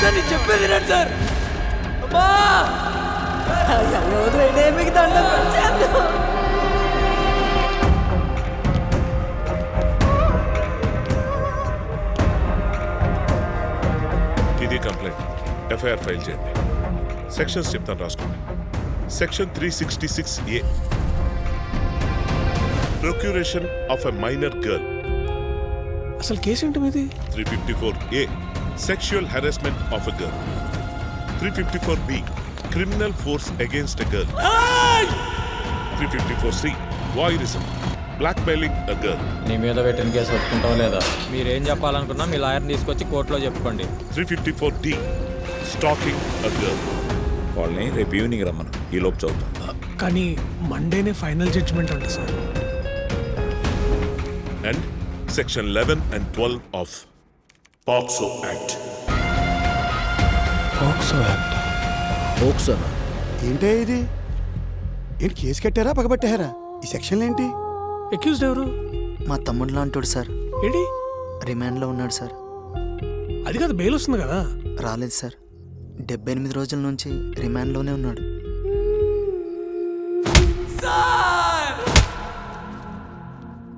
Sir నేను చెప్పేది రండి సార్. అమ్మా వదిలేండి, మీకు దండం పెట్టేద్దాం. ఇది కంప్లైంట్. ఎఫ్ఐఆర్ ఫైల్ చేయండి. సెక్షన్స్ చెప్తాను, రాసుకోండి. Section 366A, procuration of a minor girl. అసలు కేసు ఏంటి మీది? 354A, sexual harassment of a girl. 354B, criminal force against a girl. 354C, voyeurism, blackmailing a girl. నీ మీద పెట్టిన కేసు ఒప్పుకుంటాం లేదా? మీరేం చెప్పాలనుకున్నా మీ లాయర్ని తీసుకొచ్చి కోర్టులో చెప్పుకోండి. 354D, stacking a girl. వాళ్ళని రేపు ఈవినింగ్ రమ్మను, ఈ లోపు చదువుతాం. కానీ మండేనే ఫైనల్ జడ్జిమెంట్ అంట sir. And section 11 and 12 of POCSO act. ఓక్సనా ఏంటే ఇది? ఏంటి కేసు కట్టారా పగబట్టారా? ఈ సెక్షన్ ఏంటి? అక్యూజ్డ్ ఎవరు? మా తమ్ముడు లాంటోడు సార్. ఏంటి? రిమాండ్లో ఉన్నాడు సార్. అది కాదు, బెయిల్ వస్తుంది కదా. రాలేదు సార్, 78 రోజుల నుంచి రిమాండ్లోనే ఉన్నాడు.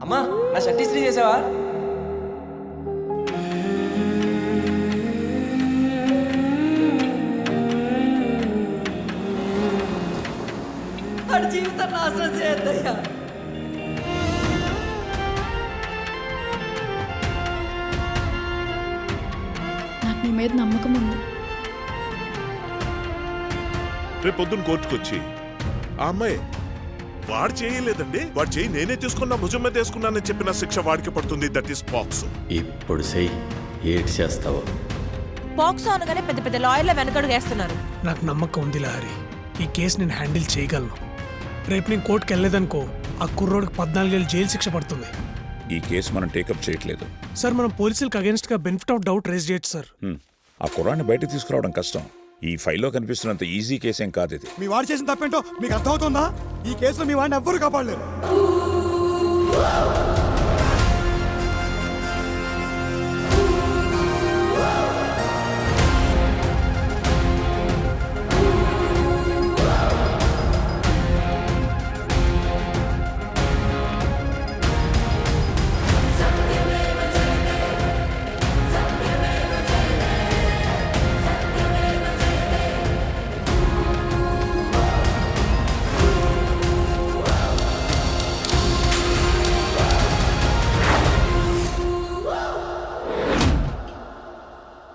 అమ్మా నా షర్ట్ ఇస్త్రీ చేసావా? వాడి జీవితం నాశనం చేయద్దయ్యా. నాకు నీ మీద నమ్మకం ఉంది. రేపు పొద్దున్న కోర్టుకు వచ్చి ఆ అమ్మాయి వాడు చేయలేదండి, వాడు చేయి నేనే తీసుకున్నా, భుజం మీద వేసుకున్నానని చెప్పిన శిక్ష వాడికి పడుతుంది. That is POCSO. ఇప్పుడు చెయ్యి, ఏడ్ చేస్తావు. పాక్సో అనగానే పెద్ద పెద్ద లాయర్ల వెనకడుగు వేస్తున్నారు. నాకు నమ్మకం ఉంది లహరి, ఈ కేసు నేను హ్యాండిల్ చేయగలను. రేపు నేను కోర్టుకు వెళ్ళలేదనుకో, ఆ కుర్రోడికి 14 ఏళ్ళు జైలు శిక్ష పడుతుంది. ఈ కేసు మనం టేకప్ చేయట్లేదు సార్. మనం పోలీసులకు అగేన్స్ట్ గా బెనిఫిట్ ఆఫ్ డౌట్ రేజ్ చేయొచ్చు సార్. ఆ కుర్రాన్ని బయట తీసుకురావడం కష్టం. ఈ ఫైల్లో కనిపిస్తున్నంత ఈజీ కేసు ఏం కాదు ఇది. మీ వాడు చేసిన తప్పేంటో మీకు అర్థమవుతుందా? ఈ కేసులో మీ వాడిని ఎవ్వరు కాపాడలేరు.